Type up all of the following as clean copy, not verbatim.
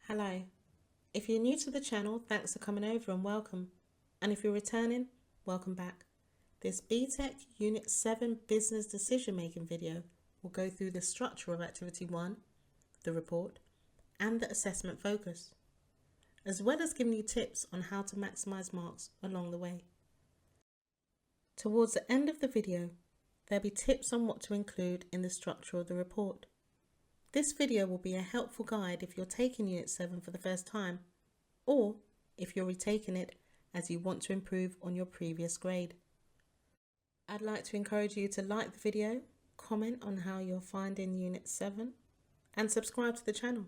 Hello. If you're new to the channel, thanks for coming over and welcome. And if you're returning, welcome back. This BTEC Unit 7 Business Decision Making video will go through the structure of Activity 1, the report, and the assessment focus, as well as giving you tips on how to maximise marks along the way. Towards the end of the video, there'll be tips on what to include in the structure of the report. This video will be a helpful guide if you're taking Unit 7 for the first time, or if you're retaking it as you want to improve on your previous grade. I'd like to encourage you to like the video, comment on how you're finding Unit 7, and subscribe to the channel.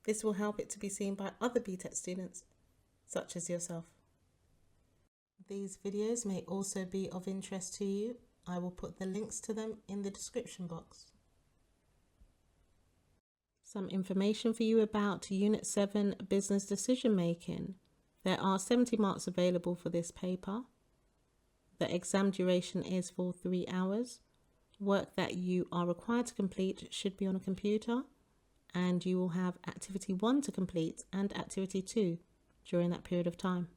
This will help it to be seen by other BTEC students, such as yourself. These videos may also be of interest to you. I will put the links to them in the description box. Some information for you about Unit 7 Business Decision Making. There are 70 marks available for this paper. The exam duration is for 3 hours. Work that you are required to complete should be on a computer, and you will have Activity 1 to complete and Activity 2 during that period of time.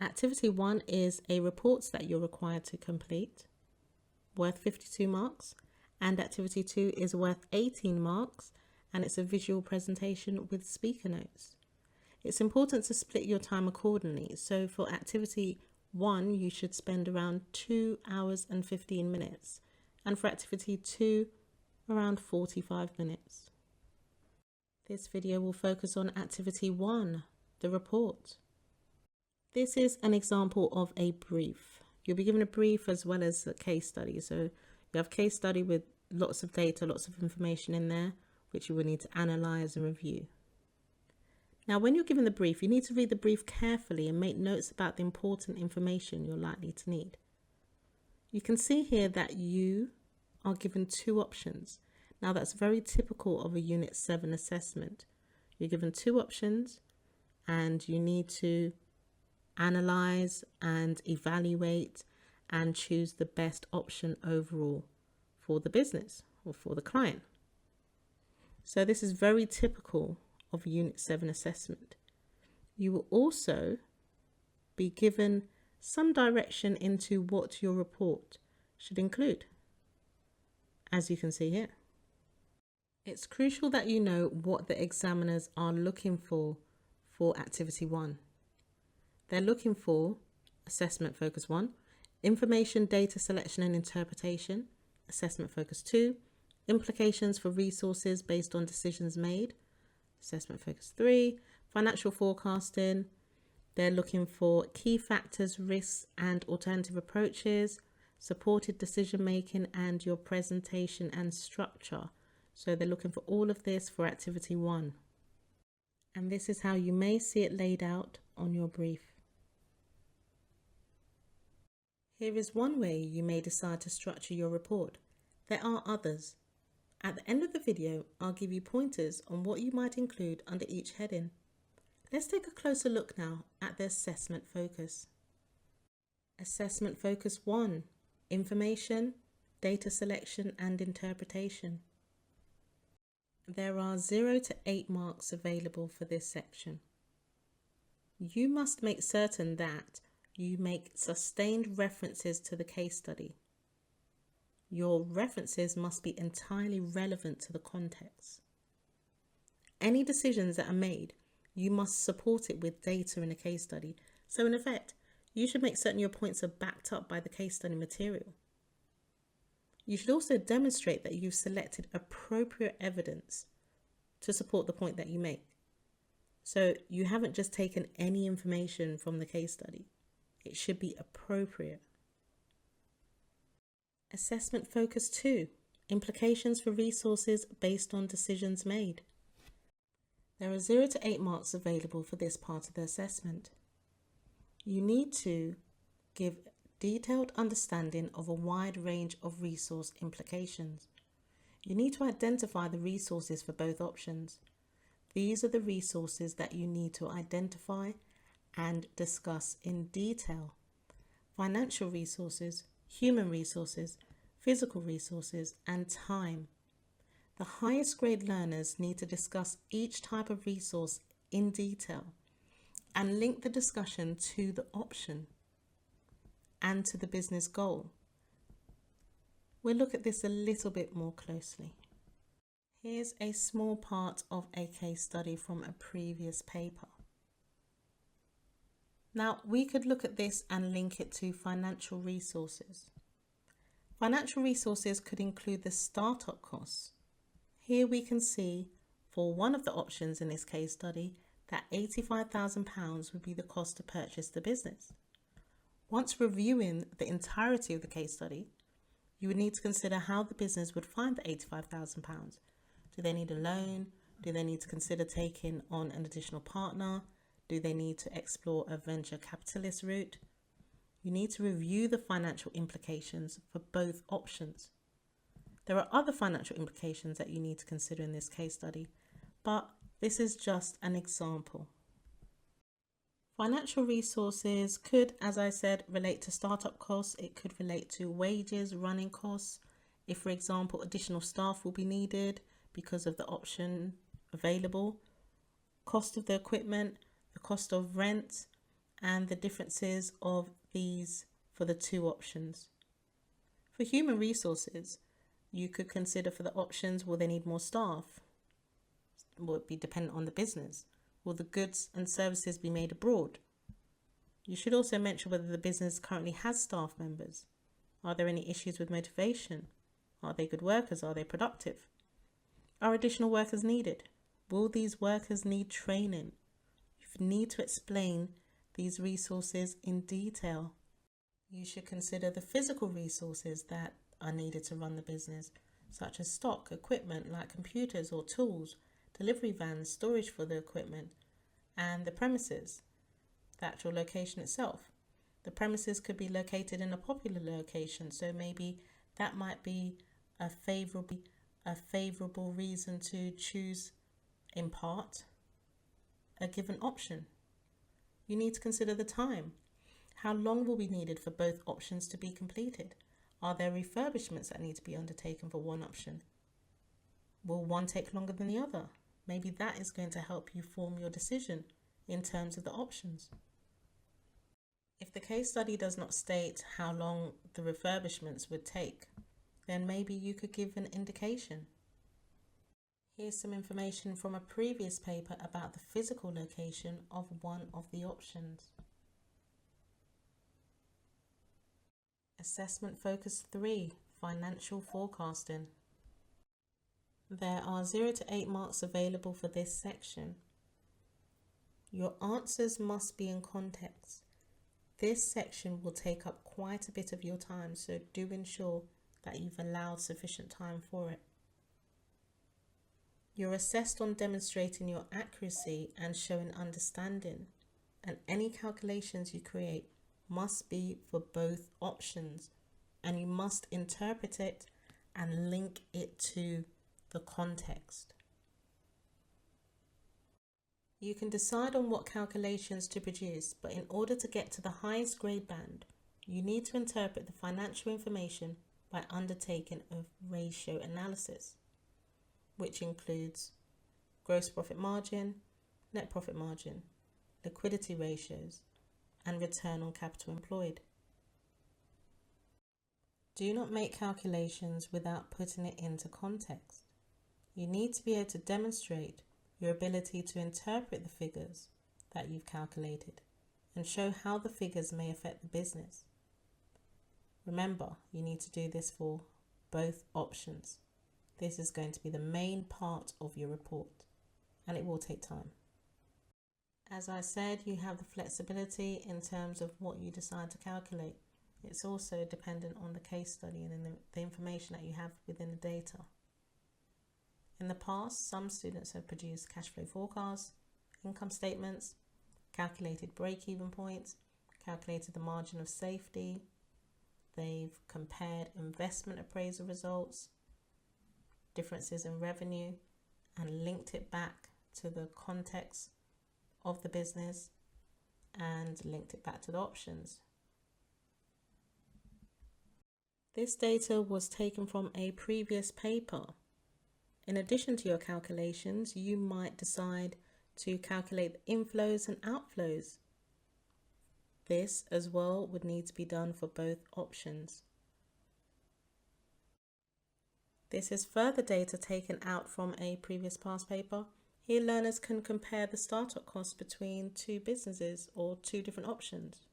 Activity 1 is a report that you're required to complete, worth 52 marks. And Activity 2 is worth 18 marks, and it's a visual presentation with speaker notes. It's important to split your time accordingly. So for Activity 1, you should spend around 2 hours and 15 minutes. And for Activity 2, around 45 minutes. This video will focus on Activity 1, the report. This is an example of a brief. You'll be given a brief as well as a case study. So you have case study with lots of data, lots of information in there, which you will need to analyze and review. Now, when you're given the brief, you need to read the brief carefully and make notes about the important information you're likely to need. You can see here that you are given 2 options. Now, that's very typical of a Unit 7 assessment. You're given 2 options and you need to analyze and evaluate and choose the best option overall for the business or for the client. So this is very typical of Unit 7 assessment. You will also be given some direction into what your report should include, as you can see here. It's crucial that you know what the examiners are looking for Activity 1. They're looking for Assessment Focus 1, Information, Data Selection and Interpretation, Assessment Focus 2, Implications for Resources Based on Decisions Made, Assessment Focus 3, Financial Forecasting. They're looking for Key Factors, Risks and Alternative Approaches, Supported Decision Making, and your presentation and structure. So they're looking for all of this for Activity 1. And this is how you may see it laid out on your brief. Here is one way you may decide to structure your report. There are others. At the end of the video, I'll give you pointers on what you might include under each heading. Let's take a closer look now at the assessment focus. Assessment Focus 1, Information, Data Selection and Interpretation. There are 0 to 8 marks available for this section. You must make certain that you make sustained references to the case study. Your references must be entirely relevant to the context. Any decisions that are made, you must support it with data in a case study. So in effect, you should make certain your points are backed up by the case study material. You should also demonstrate that you've selected appropriate evidence to support the point that you make. So you haven't just taken any information from the case study. It should be appropriate. Assessment Focus 2, Implications for Resources Based on Decisions Made. There are 0 to 8 marks available for this part of the assessment. You need to give detailed understanding of a wide range of resource implications. You need to identify the resources for both options. These are the resources that you need to identify and discuss in detail. Financial resources, human resources, physical resources, and time. The highest grade learners need to discuss each type of resource in detail and link the discussion to the option and to the business goal. We'll look at this a little bit more closely. Here's a small part of a case study from a previous paper. Now, we could look at this and link it to financial resources. Financial resources could include the startup costs. Here we can see for one of the options in this case study that £85,000 would be the cost to purchase the business. Once reviewing the entirety of the case study, you would need to consider how the business would find the £85,000. Do they need a loan? Do they need to consider taking on an additional partner? Do they need to explore a venture capitalist route? You need to review the financial implications for both options. There are other financial implications that you need to consider in this case study, but this is just an example. Financial resources could, as I said, relate to startup costs. It could relate to wages, running costs. If, for example, additional staff will be needed because of the option available, cost of the equipment, the cost of rent, and the differences of these for the two options. For human resources, you could consider for the options, will they need more staff? Will it be dependent on the business? Will the goods and services be made abroad? You should also mention whether the business currently has staff members. Are there any issues with motivation? Are they good workers? Are they productive? Are additional workers needed? Will these workers need training? You need to explain these resources in detail. You should consider the physical resources that are needed to run the business, such as stock, equipment like computers or tools, delivery vans, storage for the equipment, and the premises, the actual location itself. The premises could be located in a popular location, so maybe that might be a favorable reason to choose, in part, a given option. You need to consider the time. How long will be needed for both options to be completed? Are there refurbishments that need to be undertaken for one option? Will one take longer than the other? Maybe that is going to help you form your decision in terms of the options. If the case study does not state how long the refurbishments would take, then maybe you could give an indication. Here's some information from a previous paper about the physical location of one of the options. Assessment Focus 3, Financial Forecasting. There are 0 to 8 marks available for this section. Your answers must be in context. This section will take up quite a bit of your time, so do ensure that you've allowed sufficient time for it. You're assessed on demonstrating your accuracy and showing understanding, and any calculations you create must be for both options, and you must interpret it and link it to the context. You can decide on what calculations to produce, but in order to get to the highest grade band, you need to interpret the financial information by undertaking a ratio analysis, which includes gross profit margin, net profit margin, liquidity ratios, and return on capital employed. Do not make calculations without putting it into context. You need to be able to demonstrate your ability to interpret the figures that you've calculated and show how the figures may affect the business. Remember, you need to do this for both options. This is going to be the main part of your report, and it will take time. As I said, you have the flexibility in terms of what you decide to calculate. It's also dependent on the case study and the information that you have within the data. In the past, some students have produced cash flow forecasts, income statements, calculated break-even points, calculated the margin of safety. They've compared investment appraisal results, differences in revenue, and linked it back to the context of the business and linked it back to the options. This data was taken from a previous paper, In addition to your calculations, you might decide to calculate the inflows and outflows. This as well would need to be done for both options. This is further data taken out from a previous past paper. Here learners can compare the startup costs between two businesses or two different options.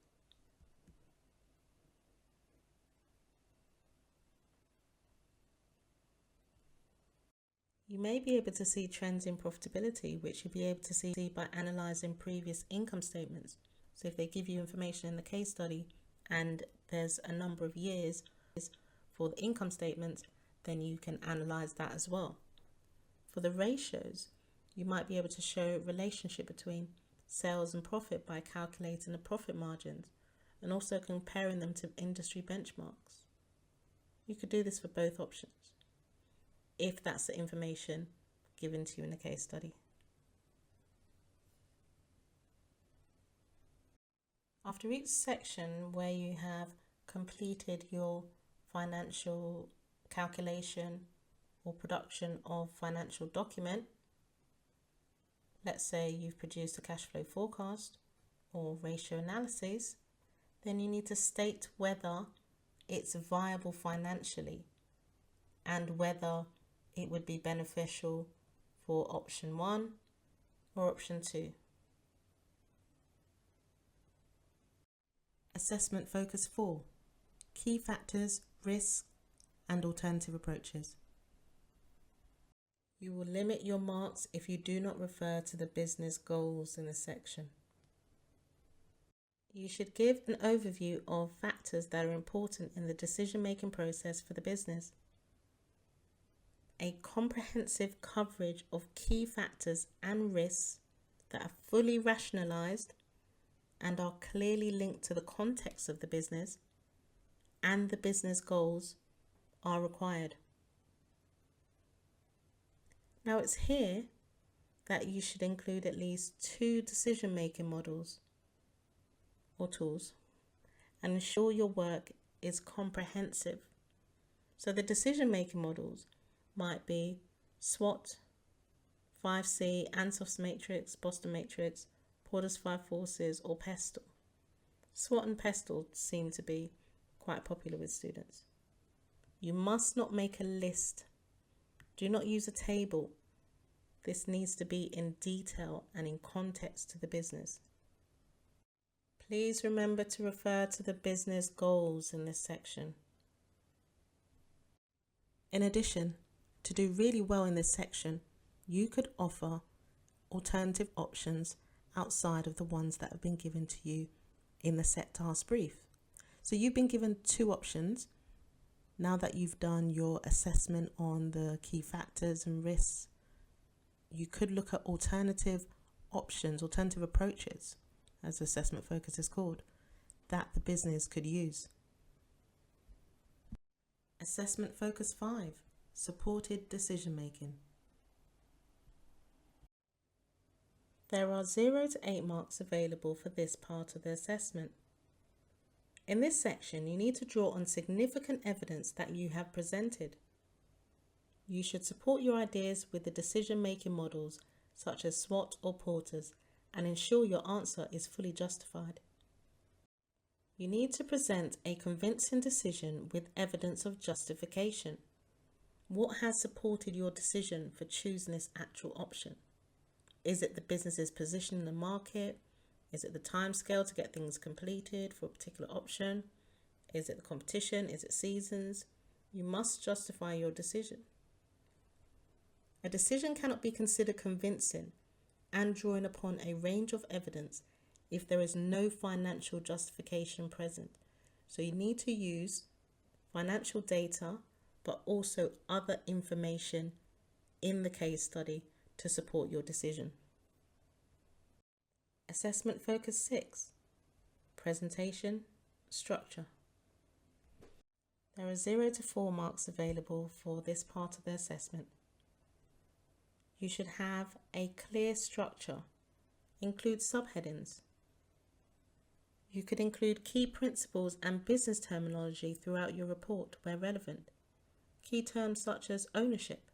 You may be able to see trends in profitability, which you'll be able to see by analysing previous income statements. So if they give you information in the case study and there's a number of years for the income statements, then you can analyse that as well. For the ratios, you might be able to show a relationship between sales and profit by calculating the profit margins and also comparing them to industry benchmarks. You could do this for both options, if that's the information given to you in the case study. After each section where you have completed your financial calculation or production of financial document, let's say you've produced a cash flow forecast or ratio analysis, then you need to state whether it's viable financially and whether it would be beneficial for option 1 or option 2. Assessment focus 4. Key factors, risks, and alternative approaches. You will limit your marks if you do not refer to the business goals in this section. You should give an overview of factors that are important in the decision-making process for the business. A comprehensive coverage of key factors and risks that are fully rationalized and are clearly linked to the context of the business and the business goals are required. Now it's here that you should include at least 2 decision-making models or tools and ensure your work is comprehensive. So the decision-making models might be SWOT, 5C, Ansoff's matrix, Boston matrix, Porter's 5 forces, or PESTLE. SWOT and PESTLE seem to be quite popular with students. You must not make a list. Do not use a table. This needs to be in detail and in context to the business. Please remember to refer to the business goals in this section. In addition, to do really well in this section, you could offer alternative options outside of the ones that have been given to you in the set task brief. So you've been given 2 options. Now that you've done your assessment on the key factors and risks, you could look at alternative options, alternative approaches, as assessment focus is called, that the business could use. Assessment focus 5, supported decision making. There are 0 to 8 marks available for this part of the assessment. In this section, you need to draw on significant evidence that you have presented. You should support your ideas with the decision-making models such as SWOT or Porter's and ensure your answer is fully justified. You need to present a convincing decision with evidence of justification. What has supported your decision for choosing this actual option? Is it the business's position in the market? Is it the time scale to get things completed for a particular option? Is it the competition? Is it seasons? You must justify your decision. A decision cannot be considered convincing and drawing upon a range of evidence if there is no financial justification present. So you need to use financial data, but also other information in the case study to support your decision. Assessment focus 6, presentation, structure. There are 0 to 4 marks available for this part of the assessment. You should have a clear structure, include subheadings. You could include key principles and business terminology throughout your report where relevant. Key terms such as ownership,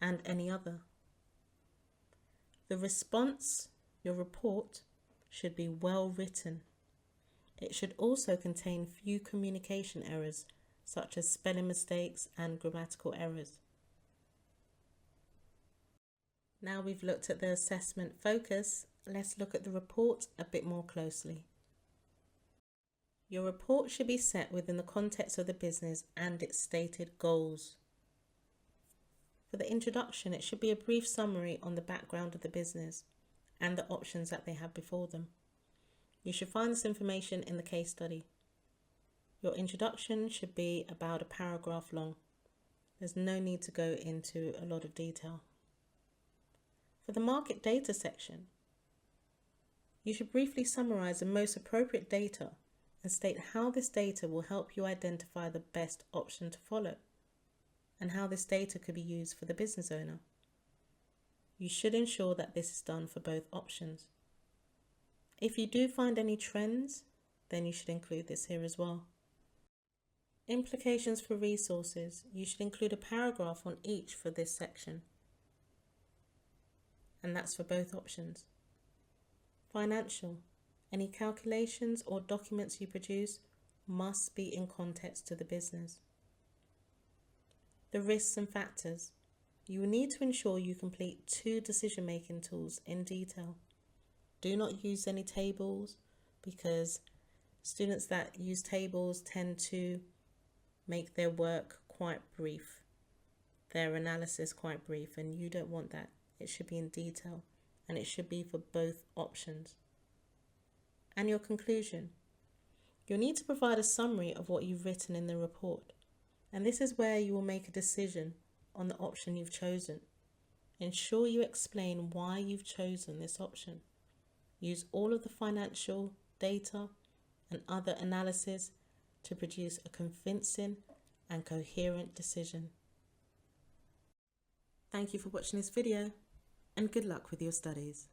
and any other. The response, your report, should be well written. It should also contain few communication errors, such as spelling mistakes and grammatical errors. Now we've looked at the assessment focus, let's look at the report a bit more closely. Your report should be set within the context of the business and its stated goals. For the introduction, it should be a brief summary on the background of the business and the options that they have before them. You should find this information in the case study. Your introduction should be about a paragraph long. There's no need to go into a lot of detail. For the market data section, you should briefly summarize the most appropriate data and state how this data will help you identify the best option to follow and how this data could be used for the business owner. You should ensure that this is done for both options. If you do find any trends, then you should include this here as well. Implications for resources. You should include a paragraph on each for this section. And that's for both options. Financial. Any calculations or documents you produce must be in context to the business. The risks and factors. You will need to ensure you complete 2 decision-making tools in detail. Do not use any tables because students that use tables tend to make their work quite brief, their analysis quite brief, and you don't want that. It should be in detail and it should be for both options. And your conclusion. You'll need to provide a summary of what you've written in the report. And this is where you will make a decision on the option you've chosen. Ensure you explain why you've chosen this option. Use all of the financial data and other analysis to produce a convincing and coherent decision. Thank you for watching this video and good luck with your studies.